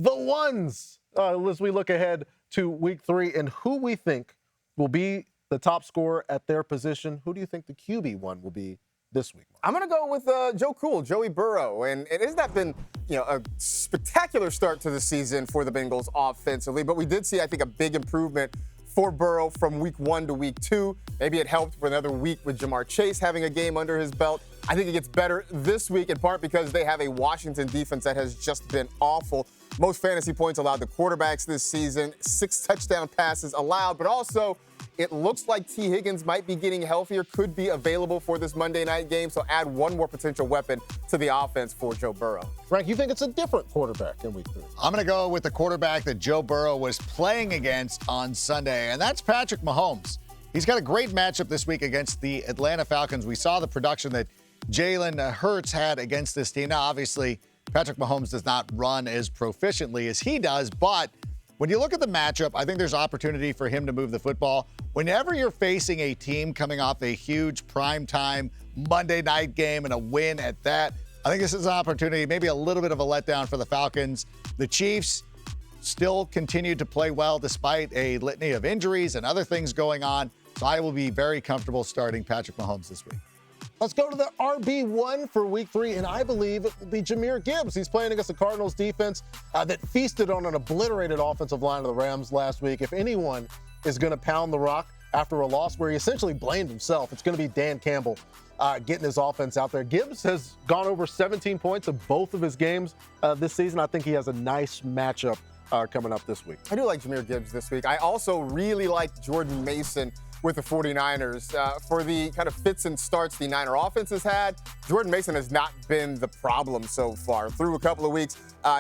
the ones. As we look ahead to week 3 and who we think will be the top scorer at their position. Who do you think the QB1 will be this week? I'm going to go with Joey Burrow. And it has not been, a spectacular start to the season for the Bengals offensively, but we did see, I think, a big improvement for Burrow from week 1 to week 2. Maybe it helped for another week with Jamar Chase having a game under his belt. I think it gets better this week, in part because they have a Washington defense that has just been awful. Most fantasy points allowed to quarterbacks this season, 6 touchdown passes allowed, but also it looks like T. Higgins might be getting healthier, could be available for this Monday night game, so add one more potential weapon to the offense for Joe Burrow. Frank, you think it's a different quarterback in week 3? I'm going to go with the quarterback that Joe Burrow was playing against on Sunday, and that's Patrick Mahomes. He's got a great matchup this week against the Atlanta Falcons. We saw the production that Jalen Hurts had against this team. Now, obviously, Patrick Mahomes does not run as proficiently as he does, but when you look at the matchup, I think there's opportunity for him to move the football. Whenever you're facing a team coming off a huge primetime Monday night game and a win at that, I think this is an opportunity, maybe a little bit of a letdown for the Falcons. The Chiefs still continue to play well despite a litany of injuries and other things going on. So I will be very comfortable starting Patrick Mahomes this week. Let's go to the RB1 for week 3, and I believe it will be Jamar Gibbs. He's playing against the Cardinals defense that feasted on an obliterated offensive line of the Rams last week. If anyone is going to pound the rock after a loss where he essentially blamed himself, it's going to be Dan Campbell getting his offense out there. Gibbs has gone over 17 points in both of his games this season. I think he has a nice matchup coming up this week. I do like Jamar Gibbs this week. I also really like Jordan Mason with the 49ers. For the kind of fits and starts the Niner offense has had, Jordan Mason has not been the problem so far. Through a couple of weeks,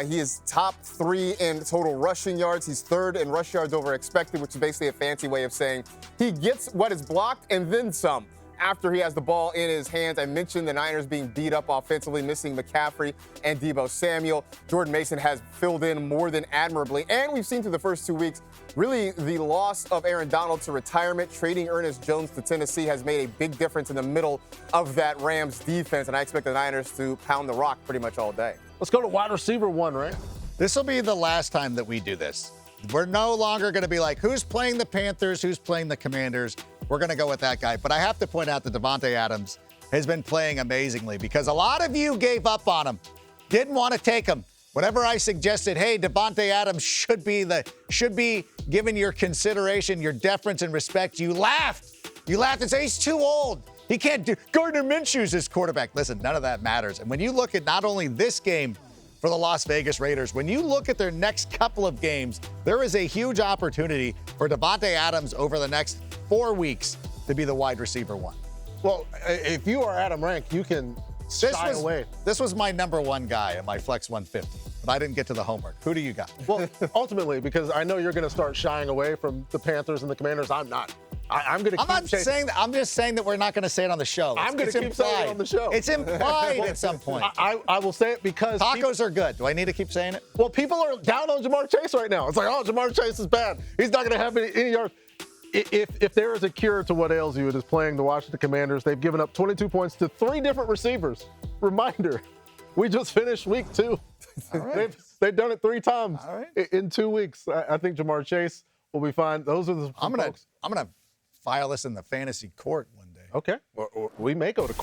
he is top 3 in total rushing yards. He's 3rd in rush yards over expected, which is basically a fancy way of saying he gets what is blocked and then some after he has the ball in his hands. I mentioned the Niners being beat up offensively, missing McCaffrey and Deebo Samuel. Jordan Mason has filled in more than admirably. And we've seen through the first 2 weeks, really the loss of Aaron Donald to retirement, trading Ernest Jones to Tennessee has made a big difference in the middle of that Rams defense. And I expect the Niners to pound the rock pretty much all day. Let's go to wide receiver 1, right? This will be the last time that we do this. We're no longer going to be like, who's playing the Panthers, who's playing the Commanders. We're going to go with that guy. But I have to point out that Devonte Adams has been playing amazingly because a lot of you gave up on him, didn't want to take him. Whenever I suggested, hey, Devonte Adams should be given your consideration, your deference and respect, you laughed. You laughed and said, he's too old. He can't do. Gardner Minshew's his quarterback. Listen, none of that matters. And when you look at not only this game for the Las Vegas Raiders, when you look at their next couple of games, there is a huge opportunity for Devonte Adams over the next 4 weeks to be the wide receiver 1. Well, if you are Adam Rank, you can shy away. This was my number 1 guy at my Flex 150, but I didn't get to the homework. Who do you got? Well, ultimately, because I know you're going to start shying away from the Panthers and the Commanders, I'm not. I'm going to keep saying that. I'm just saying that we're not going to say it on the show. I'm going to keep saying it on the show. It's implied at some point. I will say it because tacos are good. Do I need to keep saying it? Well, people are down on Jamar Chase right now. It's like, oh, Jamar Chase is bad. He's not going to have any yards. If there is a cure to what ails you, it is playing the Washington Commanders. They've given up 22 points to 3 different receivers. Reminder, we just finished week 2. All right. They've done it 3 times in 2 weeks. I think Jamar Chase will be fine. Those are the folks. I'm gonna file this in the fantasy court one day. Okay. We may go to court.